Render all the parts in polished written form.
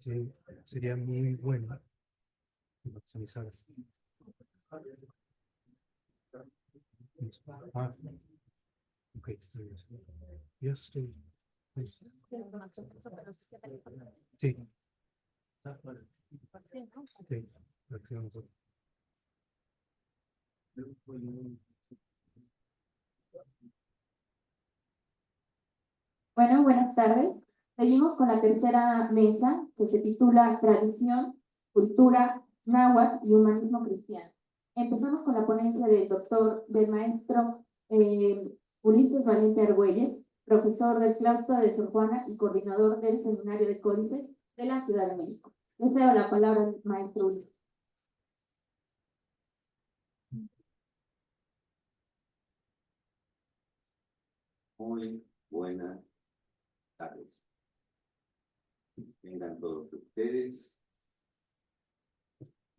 Sí, sería muy bueno maximizar. Ah, ok, ya estoy. Sí. Sí, reaccionamos. Bueno, buenas tardes. Seguimos con la tercera mesa que se titula Tradición, Cultura, Náhuatl y Humanismo Cristiano. Empezamos con la ponencia del maestro Ulises Valiente Argüelles, profesor del claustro de Sor Juana y coordinador del Seminario de Códices de la Ciudad de México. Le cedo la palabra al maestro Ulises. Muy buenas tardes. Vengan todos ustedes.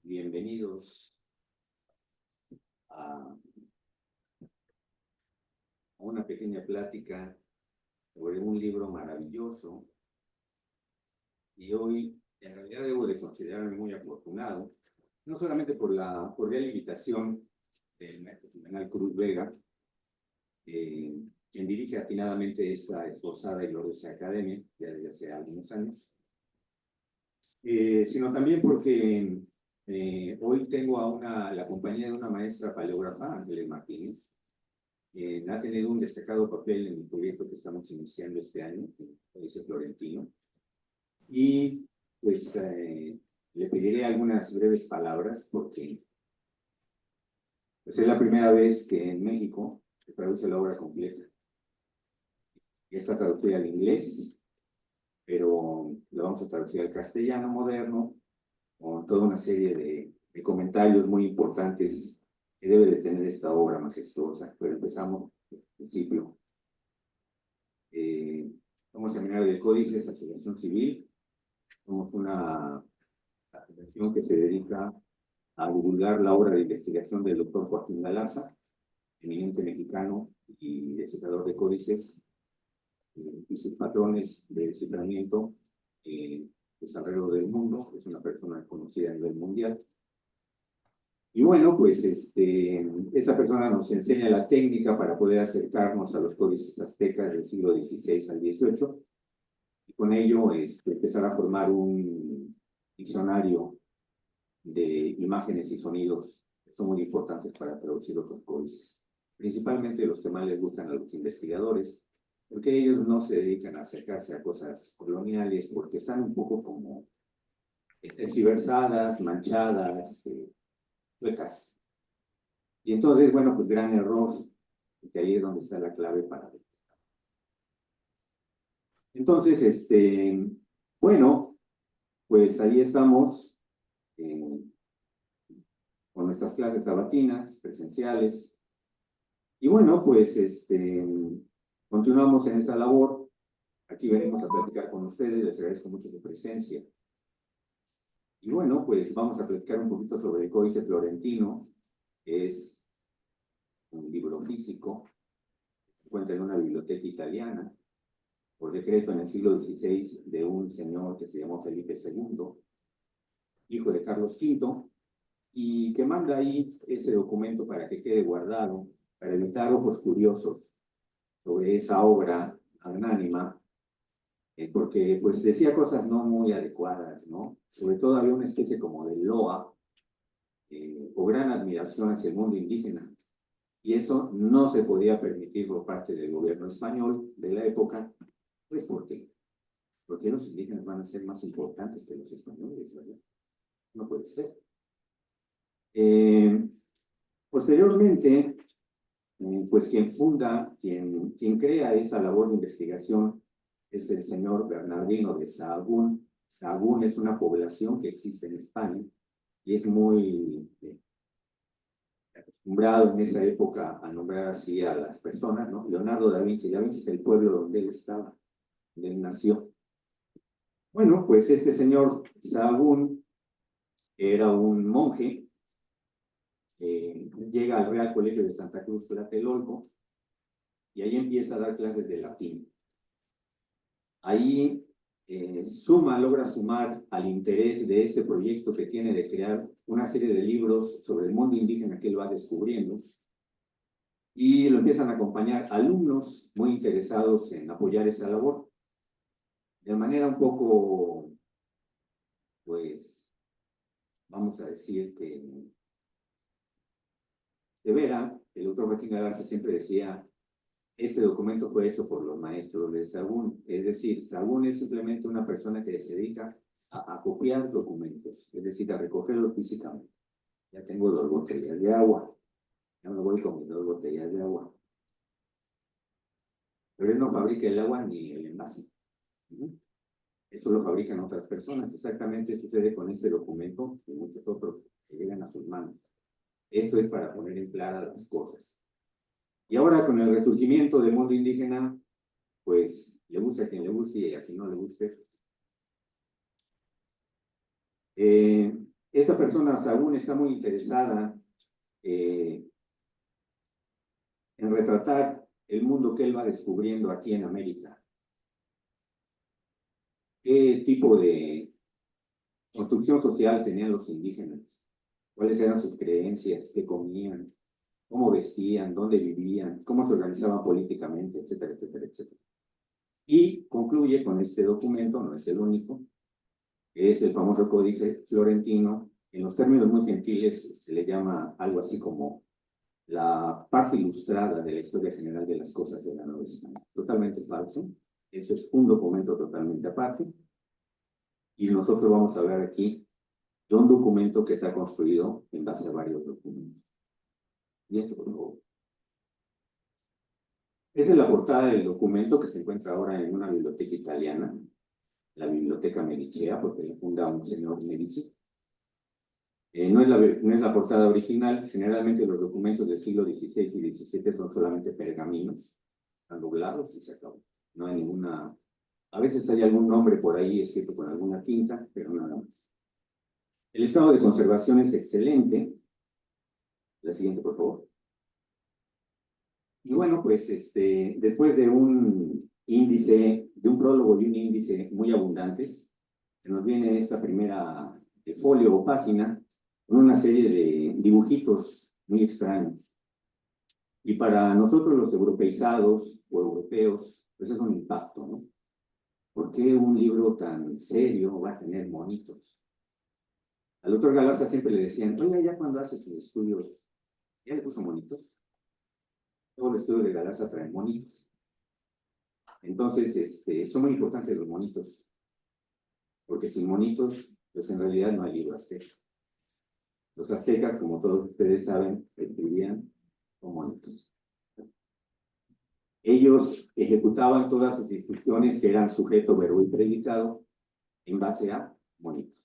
Bienvenidos a una pequeña plática sobre un libro maravilloso. Y hoy, en realidad, debo de considerarme muy afortunado, no solamente por la cordial invitación del maestro Juvenal Cruz Vega, quien dirige atinadamente esta esforzada y gloriosa academia, ya desde hace algunos años, sino también porque hoy tengo la compañía de una maestra paleógrafa, Ángeles Martínez, quien ha tenido un destacado papel en el proyecto que estamos iniciando este año, el Códice Florentino. Y pues le pediré algunas breves palabras porque pues, es la primera vez que en México se traduce la obra completa. Y está traducida al inglés, pero lo vamos a traducir al castellano moderno, con toda una serie de comentarios muy importantes que debe de tener esta obra majestuosa. Pero empezamos al principio. Somos Seminario de Códices, Asociación Civil. Somos una asociación que se dedica a divulgar la obra de investigación del doctor Joaquín Galarza, eminente mexicano y descifrador de códices, y sus patrones de desciframiento pues alrededor del mundo. Es una persona conocida a nivel mundial. Y bueno, pues esta persona nos enseña la técnica para poder acercarnos a los códices aztecas del siglo XVI al XVIII, y con ello empezar a formar un diccionario de imágenes y sonidos que son muy importantes para traducir otros códices, principalmente los que más les gustan a los investigadores, porque ellos no se dedican a acercarse a cosas coloniales, porque están un poco como tergiversadas, manchadas, huecas. Y entonces, bueno, pues gran error, porque ahí es donde está la clave para... Entonces, bueno, pues ahí estamos con nuestras clases sabatinas, presenciales. Y bueno, pues continuamos en esa labor. Aquí venimos a platicar con ustedes, les agradezco mucho su presencia. Y bueno, pues vamos a platicar un poquito sobre el Códice Florentino, que es un libro físico, se encuentra en una biblioteca italiana, por decreto en el siglo XVI de un señor que se llamó Felipe II, hijo de Carlos V, y que manda ahí ese documento para que quede guardado, para evitar ojos curiosos sobre esa obra magnánima, porque pues decía cosas no muy adecuadas, ¿no? Sobre todo había una especie como de loa o gran admiración hacia el mundo indígena, y eso no se podía permitir por parte del gobierno español de la época. Pues ¿por qué? Porque los indígenas van a ser más importantes que los españoles, ¿verdad? No puede ser. Posteriormente, pues quien crea esa labor de investigación es el señor Bernardino de Sahagún. Sahagún es una población que existe en España y es muy acostumbrado en esa época a nombrar así a las personas, ¿no? Leonardo da Vinci. Da Vinci es el pueblo donde él estaba, donde él nació. Bueno, pues este señor Sahagún era un monje, llega al Real Colegio de Santa Cruz Tlatelolco y ahí empieza a dar clases de latín. Ahí logra sumar al interés de este proyecto que tiene de crear una serie de libros sobre el mundo indígena que él va descubriendo, y lo empiezan a acompañar alumnos muy interesados en apoyar esa labor. De manera un poco, pues, vamos a decir que de vera, el doctor Joaquín Galarza siempre decía, este documento fue hecho por los maestros de Sahagún, es decir, Sahagún es simplemente una persona que se dedica a copiar documentos, es decir, a recogerlos físicamente. Ya tengo 2 botellas de agua, ya me voy con mis 2 botellas de agua. Pero él no fabrica el agua ni el envase. Esto lo fabrican otras personas. Exactamente sucede con este documento y muchos otros que llegan a sus manos. Esto es para poner en clara las cosas. Y ahora con el resurgimiento del mundo indígena, pues le gusta a quien le guste y a quien no le guste. Esta persona, Sahagún, está muy interesada en retratar el mundo que él va descubriendo aquí en América. ¿Qué tipo de construcción social tenían los indígenas? ¿Cuáles eran sus creencias? ¿Qué comían? ¿Cómo vestían? ¿Dónde vivían? ¿Cómo se organizaban políticamente? Etcétera, etcétera, etcétera. Y concluye con este documento, no es el único, que es el famoso Códice Florentino. En los términos muy gentiles se le llama algo así como la parte ilustrada de la historia general de las cosas de la Nueva España. Totalmente falso. Eso es un documento totalmente aparte. Y nosotros vamos a ver aquí de un documento que está construido en base a varios documentos. Y esto, por favor. Esa es la portada del documento que se encuentra ahora en una biblioteca italiana, la Biblioteca Medicea, porque la funda un señor Medici. No es la portada original. Generalmente los documentos del siglo XVI y XVII son solamente pergaminos, están doblados y se acabó. No hay ninguna... A veces hay algún nombre por ahí escrito con alguna tinta, pero nada más. El estado de conservación es excelente. La siguiente, por favor. Y bueno, pues después de un índice, de un prólogo y un índice muy abundantes, se nos viene esta primera folio o página con una serie de dibujitos muy extraños. Y para nosotros los europeizados o europeos, pues es un impacto, ¿no? ¿Por qué un libro tan serio va a tener monitos? Al doctor Galarza siempre le decían, oiga, ya cuando hace sus estudios, ¿ya le puso monitos? Todo el estudio de Galarza trae monitos. Entonces, son muy importantes los monitos, porque sin monitos, pues en realidad no hay libro azteca. Los aztecas, como todos ustedes saben, escribían con monitos. Ellos ejecutaban todas sus instrucciones que eran sujeto, verbo y predicado en base a monitos.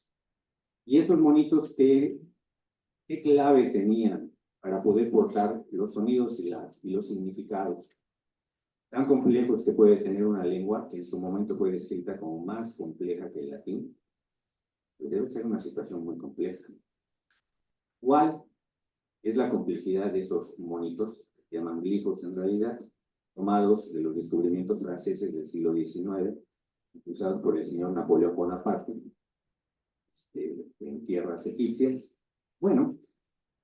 Y esos monitos, ¿qué clave tenían para poder portar los sonidos y los significados tan complejos que puede tener una lengua que en su momento fue descrita como más compleja que el latín? Pues debe ser una situación muy compleja. ¿Cuál es la complejidad de esos monitos, que se llaman glifos en realidad, tomados de los descubrimientos franceses del siglo XIX, usados por el señor Napoleón Bonaparte, en tierras egipcias? Bueno,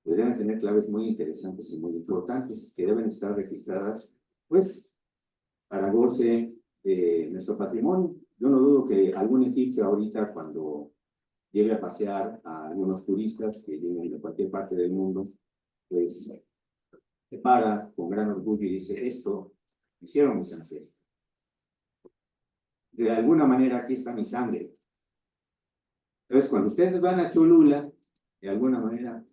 pues deben tener claves muy interesantes y muy importantes, que deben estar registradas, pues, para goce de nuestro patrimonio. Yo no dudo que algún egipcio ahorita, cuando lleve a pasear a algunos turistas que vienen de cualquier parte del mundo, pues se para con gran orgullo y dice, esto hicieron mis ancestros. De alguna manera aquí está mi sangre. Entonces, cuando ustedes van a Cholula, de alguna manera,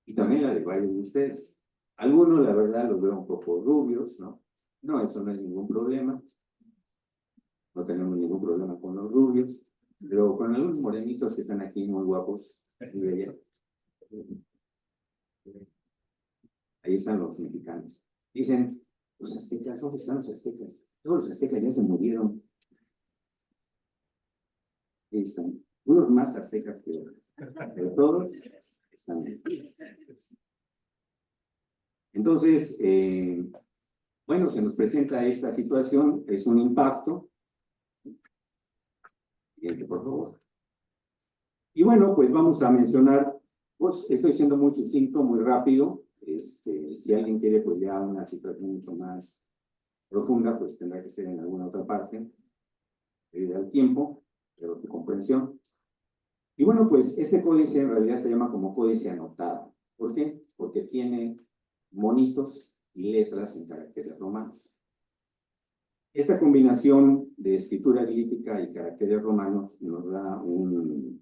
y también la de varios de ustedes, algunos, la verdad, los veo un poco rubios, ¿no? No, eso no es ningún problema. No tenemos ningún problema con los rubios, pero con algunos morenitos que están aquí muy guapos, y bellas. Ahí están los mexicanos. Dicen, los aztecas, ¿dónde están los aztecas? Todos los aztecas ya se murieron. Ahí están. Unos más aztecas que otros, pero todos están ahí. Entonces, bueno, se nos presenta esta situación, es un impacto, Siguiente, por favor. Y bueno, pues vamos a mencionar, pues estoy siendo muy sucinto, muy rápido. Si alguien quiere pues ya una situación mucho más profunda, pues tendrá que ser en alguna otra parte, debido al tiempo, pero tu comprensión. Y bueno, pues este códice en realidad se llama como códice anotado. ¿Por qué? Porque tiene monitos y letras en caracteres romanos. Esta combinación de escritura glífica y caracteres romanos nos da un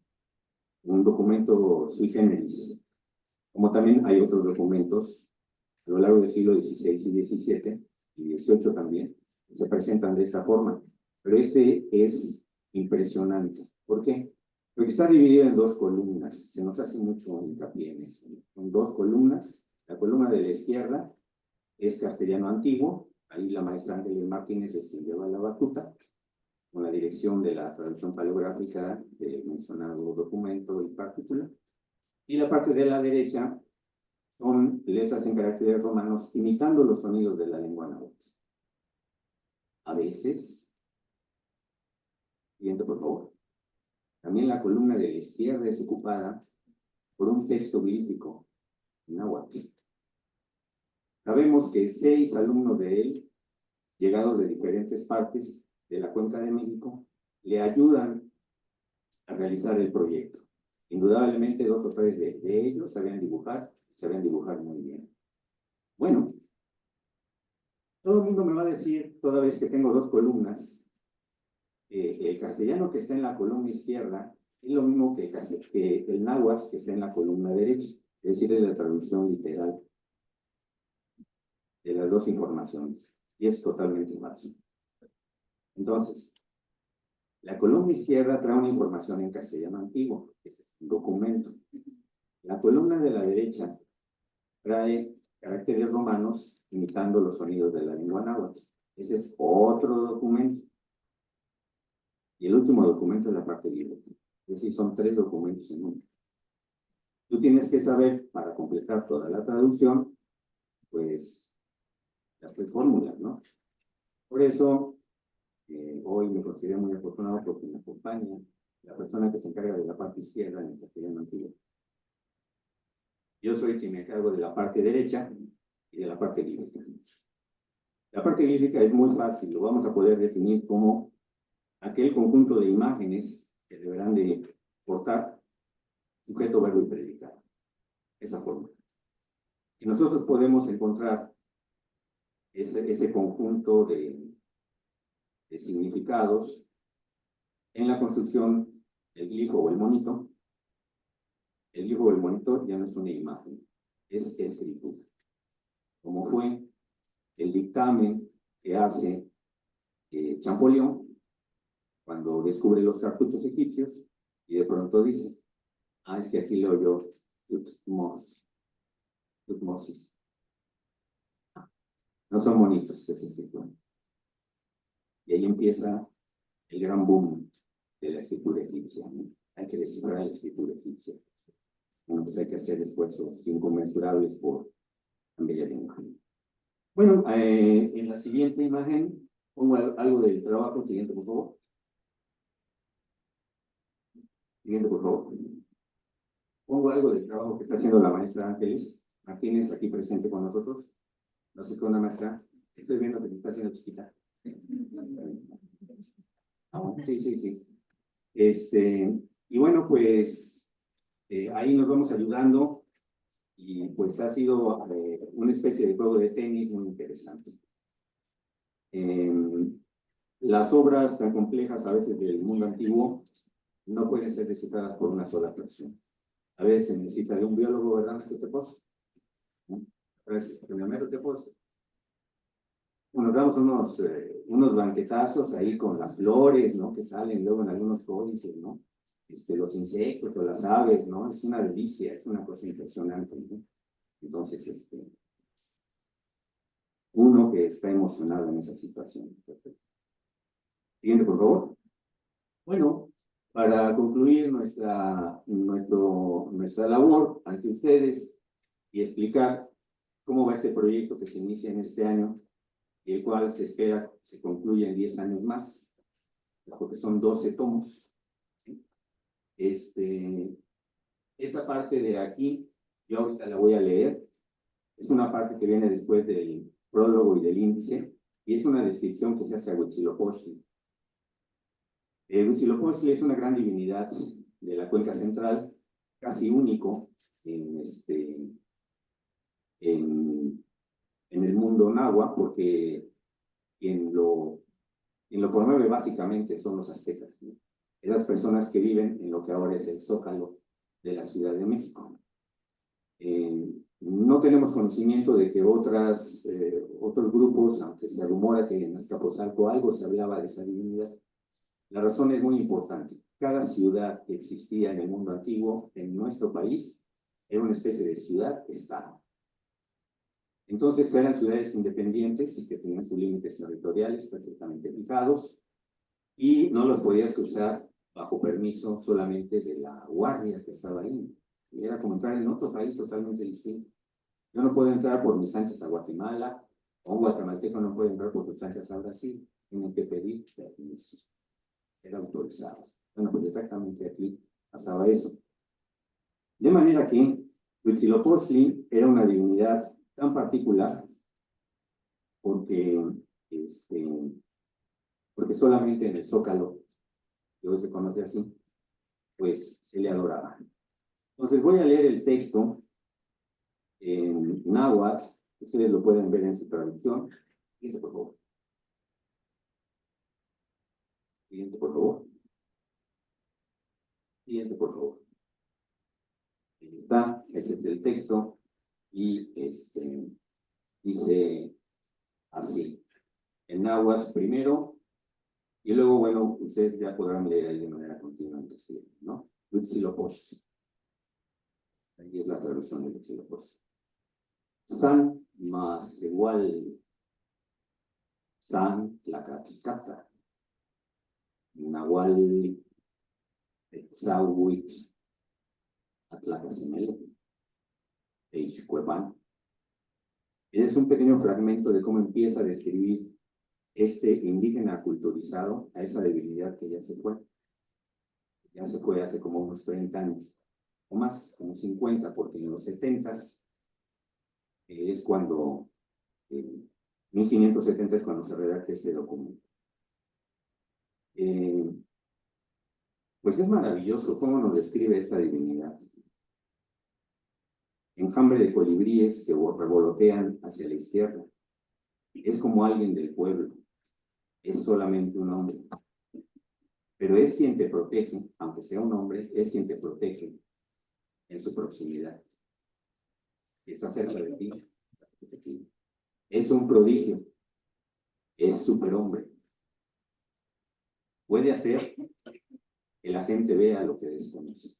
documento sui generis, como también hay otros documentos a lo largo del siglo XVI y XVII y XVIII también, que se presentan de esta forma. Pero este es impresionante. ¿Por qué? Porque está dividido en dos columnas. Se nos hace mucho hincapié en eso. Son dos columnas. La columna de la izquierda es castellano antiguo. Ahí la maestra Ángeles Martínez es quien lleva la batuta, con la dirección de la traducción paleográfica del mencionado documento y partícula. Y la parte de la derecha son letras en caracteres romanos imitando los sonidos de la lengua náhuatl. A veces, siguiente por favor, también la columna de la izquierda es ocupada por un texto glífico náhuatl. Sabemos que 6 alumnos de él, llegados de diferentes partes de la Cuenca de México, le ayudan a realizar el proyecto. Indudablemente 2 o 3 de ellos sabían dibujar muy bien. Bueno, todo el mundo me va a decir, toda vez que tengo 2 columnas, el castellano que está en la columna izquierda es lo mismo que el náhuatl que está en la columna derecha, es decir, es la traducción literal de las 2 informaciones, y es totalmente falso. Entonces, la columna izquierda trae una información en castellano antiguo, un documento. La columna de la derecha trae caracteres romanos imitando los sonidos de la lengua náhuatl. Ese es otro documento. Y el último documento es la parte libre. Es decir, son 3 documentos en uno. Tú tienes que saber, para completar toda la traducción, pues, las 3 fórmulas, ¿no? Por eso, hoy me considero muy afortunado porque me acompaña la persona que se encarga de la parte izquierda en el castellano antiguo. Yo soy quien me encargo de la parte derecha y de la parte glífica. La parte glífica es muy fácil, lo vamos a poder definir como aquel conjunto de imágenes que deberán de portar sujeto, verbo y predicado. Esa forma. Y nosotros podemos encontrar ese conjunto de significados en la construcción del glifo o el monito. El glifo o el monito ya no es una imagen, es escritura. Como fue el dictamen que hace Champollion cuando descubre los cartuchos egipcios y de pronto dice, es que aquí leo yo Tutmosis. No son bonitos, es escritura. Y ahí empieza el gran boom de la escritura egipcia, ¿no? Hay que descifrar la escritura egipcia. Bueno, pues hay que hacer esfuerzos inconmensurables por cambiar la imagen. Bueno, en la siguiente imagen pongo algo del trabajo. Siguiente, por favor. Siguiente, por favor. Pongo algo del trabajo que está haciendo la maestra Ángeles Martínez, aquí presente con nosotros. No sé qué onda, maestra. Estoy viendo que te está haciendo chiquita. Sí. Y bueno, pues ahí nos vamos ayudando y pues ha sido una especie de juego de tenis muy interesante. Las obras tan complejas a veces del mundo antiguo no pueden ser descifradas por una sola persona. A veces se necesita de un biólogo, ¿verdad, maestro Tepos? A veces, primero Tepos. Bueno, damos unos banquetazos ahí con las flores, ¿no? Que salen luego en algunos códices, ¿no? Los insectos o las aves, ¿no? Es una delicia, es una cosa impresionante, ¿no? Entonces, uno que está emocionado en esa situación. Siguiente, por favor. Bueno, para concluir nuestra labor ante ustedes y explicar cómo va este proyecto que se inicia en este año y el cual se espera se concluya en 10 años más, porque son 12 tomos. esta parte de aquí, yo ahorita la voy a leer. Es una parte que viene después del prólogo y del índice, y es una descripción que se hace a Huitzilopochtli. Huitzilopochtli es una gran divinidad de la cuenca central, casi único en el mundo náhuatl, porque quien lo promueve básicamente son los aztecas, ¿no? Esas personas que viven en lo que ahora es el Zócalo de la Ciudad de México. No tenemos conocimiento de que otros grupos, aunque se rumora que en Azcapotzalco algo se hablaba de esa divinidad. La razón es muy importante. Cada ciudad que existía en el mundo antiguo, en nuestro país, era una especie de ciudad-estado. Entonces eran ciudades independientes que tenían sus límites territoriales perfectamente fijados y no los podías cruzar bajo permiso solamente de la guardia que estaba ahí. Y era como entrar en otro país totalmente distinto. Yo no puedo entrar por mis anchas a Guatemala, o un guatemalteco no puede entrar por sus anchas a Brasil. Tienen que pedir permiso. Era autorizado. Bueno, pues exactamente aquí pasaba eso. De manera que Huitzilopochtli era una divinidad tan particular porque solamente en el Zócalo, que hoy se conoce así, pues se le adoraba. Entonces voy a leer el texto en náhuatl, ustedes lo pueden ver en su traducción. Siguiente, por favor. Siguiente, por favor. Siguiente, por favor. Ahí está, ese es el texto, y dice así, en náhuatl primero, y luego, bueno, ustedes ya podrán leer ahí de manera continua en castellano, ¿no? Huitzilopochtli. Ahí es la traducción de Huitzilopochtli. San más igual San Tlacatlicata. Nahual Tzauhuitl Atlacasemele Ixcuepan. Es un pequeño fragmento de cómo empieza a describir este indígena culturizado a esa debilidad que ya se fue. Ya se fue hace como unos 30 años, o más, como 50, porque en los 70s es cuando, 1570 es cuando se redacta este documento. Pues es maravilloso cómo nos describe esta divinidad. Enjambre de colibríes que revolotean hacia la izquierda. Es como alguien del pueblo. Es solamente un hombre. Pero es quien te protege, aunque sea un hombre, es quien te protege en su proximidad. Está cerca de ti. Es un prodigio. Es superhombre. Puede hacer que la gente vea lo que desconoce.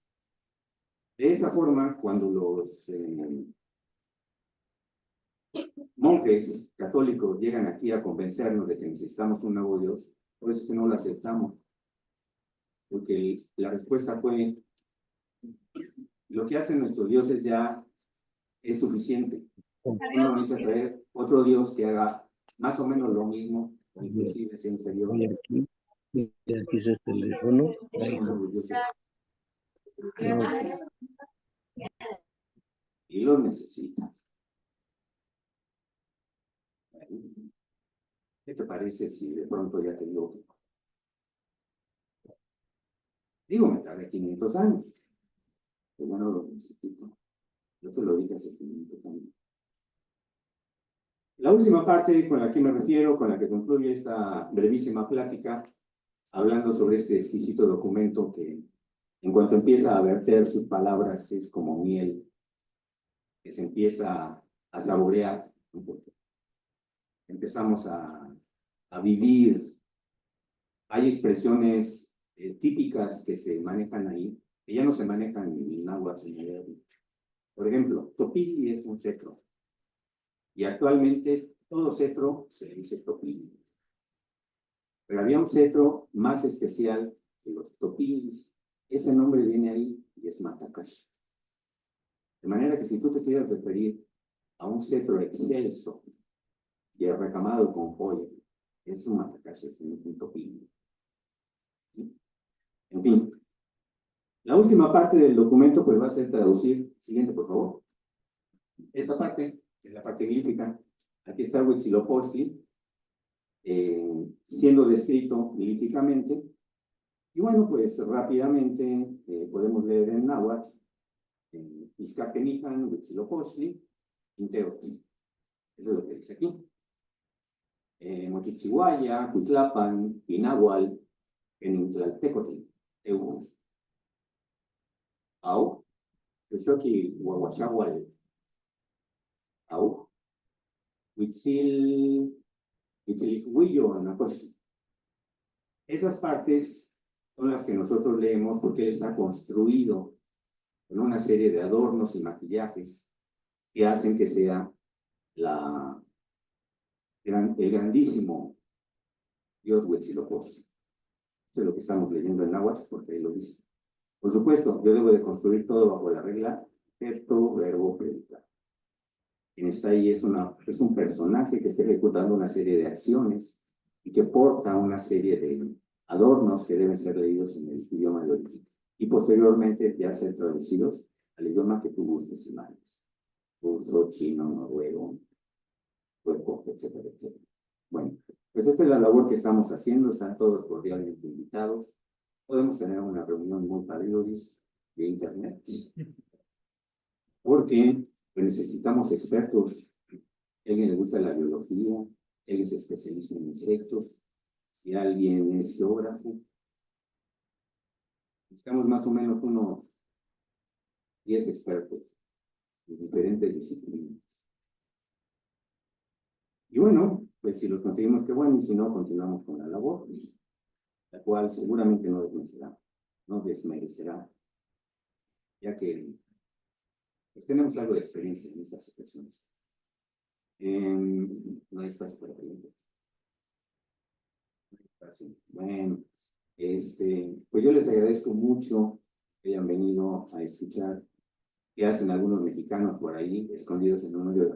De esa forma, cuando los monjes católicos llegan aquí a convencernos de que necesitamos un nuevo Dios, por eso es que no lo aceptamos. Porque la respuesta fue, lo que hacen nuestros dioses ya es suficiente. No necesita traer otro Dios que haga más o menos lo mismo, o inclusive sea inferior. Aquí es el teléfono. Los dioses No, y los necesitas. ¿Qué te parece si de pronto ya te digo? Digo, me tardé 500 años. Pero bueno, lo necesito. Yo te lo dije hace 500 años. La última parte con la que me refiero, con la que concluye esta brevísima plática, hablando sobre este exquisito documento que, en cuanto empieza a verter sus palabras, es como miel, que se empieza a saborear, ¿no? Porque empezamos a vivir. Hay expresiones típicas que se manejan ahí, que ya no se manejan en náhuatl. Por ejemplo, topili es un cetro. Y actualmente todo cetro se le dice topili. Pero había un cetro más especial que los topilis. Ese nombre viene ahí y es Matacashi. De manera que si tú te quieres referir a un cetro excelso y recamado con joya, es un Matacashi, es un topili. ¿Sí? En fin, La última parte del documento pues va a ser traducir. Siguiente, por favor. Esta parte, es la parte glífica. Aquí está Huitzilopochtli, siendo descrito glíficamente. Y bueno, pues rápidamente podemos leer en náhuatl, Izcactenican, Huitzilopochtli, Inteotl. Eso es lo que dice aquí. Mochichihuaya, Cuitlapan, Pinahual, Penintlaltecotl, Eumus. Au, Xochi, Huahuachahual, Au, Huitzilihuillo, Anacochi. Esas partes son las que nosotros leemos porque él está construido con una serie de adornos y maquillajes que hacen que sea el grandísimo Dios Huitzilopochtli. Eso es lo que estamos leyendo en náhuatl, porque ahí lo dice. Por supuesto, yo debo de construir todo bajo la regla verbo, verbo, predicar. Quien está ahí es un personaje que está ejecutando una serie de acciones y que porta una serie de adornos que deben ser leídos en el idioma de origen. Y posteriormente ya ser traducidos al idioma que tú gustes y mandes. Ruso, chino, noruego, sueco, etcétera, etcétera. Bueno, pues esta es la labor que estamos haciendo. Están todos cordialmente invitados. Podemos tener una reunión muy padriuris de internet. Porque pues, necesitamos expertos. A alguien le gusta la biología, él es especialista en insectos, y alguien es geógrafo. Buscamos más o menos unos 10 expertos en diferentes disciplinas. Y bueno, pues si los conseguimos, qué bueno, y si no, continuamos con la labor, la cual seguramente no desmerecerá, ya que pues, tenemos algo de experiencia en estas situaciones. No hay espacio para preguntas. Bueno, pues yo les agradezco mucho que hayan venido a escuchar qué hacen algunos mexicanos por ahí, escondidos en un hoyo de